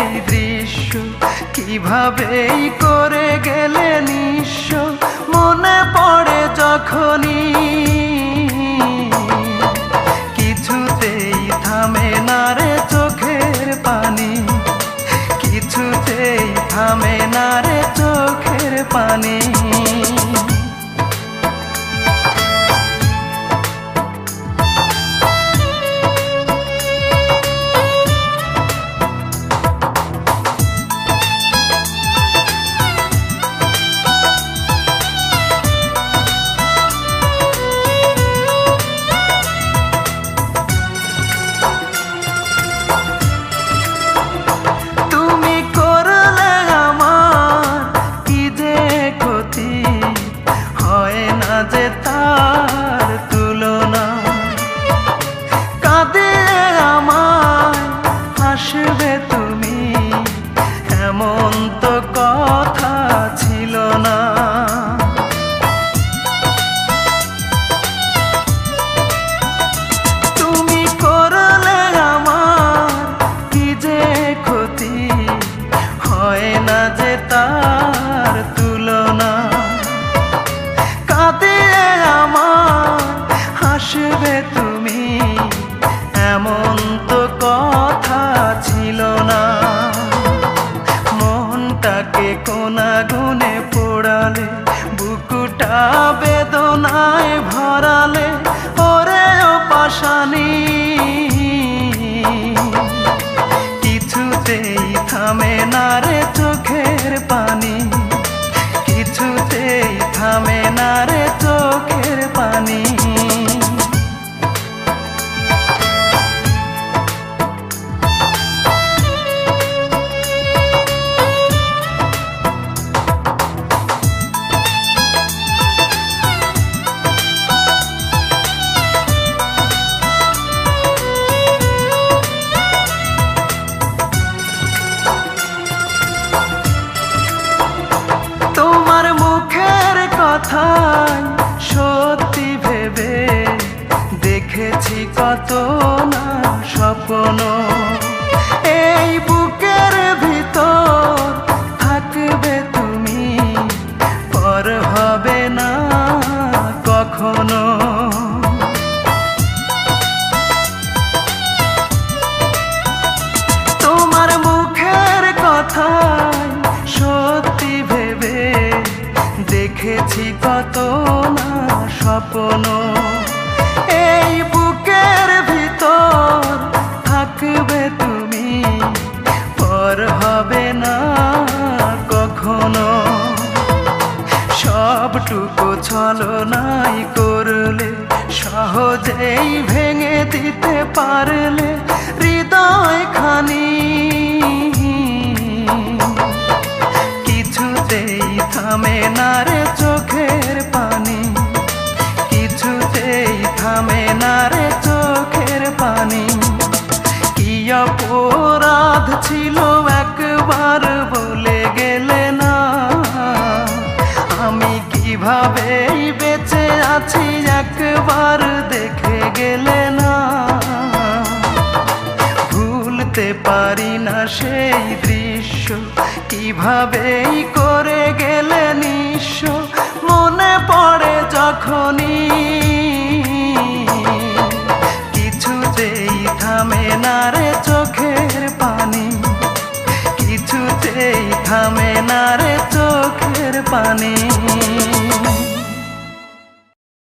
সেই দৃশ্য কিভাবেই করে গেলে নিঃস্ব মনে পড়ে যখনই কিছুতেই থামে না রে চোখের পানি কিছুতেই থামে না রে চোখের পানি যে তার তুলনা কাঁদিয়ে আমায় হাসবে তুমি এমন তো কথা ছিল না তুমি করলে আমার কি যে ক্ষতি হয় না যে তার তুলনা কাঁদিয়ে আমার হাসবে তুমি এমন তো কথা ছিল না মনটাকে কোনা গুনে পোড়ালে বুকুটা বেদনায় ভরালে ওরে ও পাশানি কিছুতেই থামে না রে চোখের পানি কিছুতেই থামে না রে চোখের পানি সত্যি ভেবে দেখেছি কত না স্বপ্ন এই বুকের ভিতর থাকবে তুমি পর হবে না কখনো তোমার মুখের কথা সত্যি ভেবে দেখেছি কত না স্বপ্ন এই বুকের ভিতর থাকবে তুমি পর হবে না কখনো সবটুকু ছলনাই করলে সহজেই ভেঙে দিতে পারলে হৃদয় খানি কিছুতেই থামে না রে চোখের পানি কিছুতেই থামে না রে চোখের পানি কি অপরাধ ছিল একবার বলে গেলে না আমি কিভাবেই বেঁচে আছি একবার দেখে গেলে না ভুলতে পারি না সেই দৃশ্য কিভাবেই করে গেলে নিঃস্ব মনে পড়ে যখনই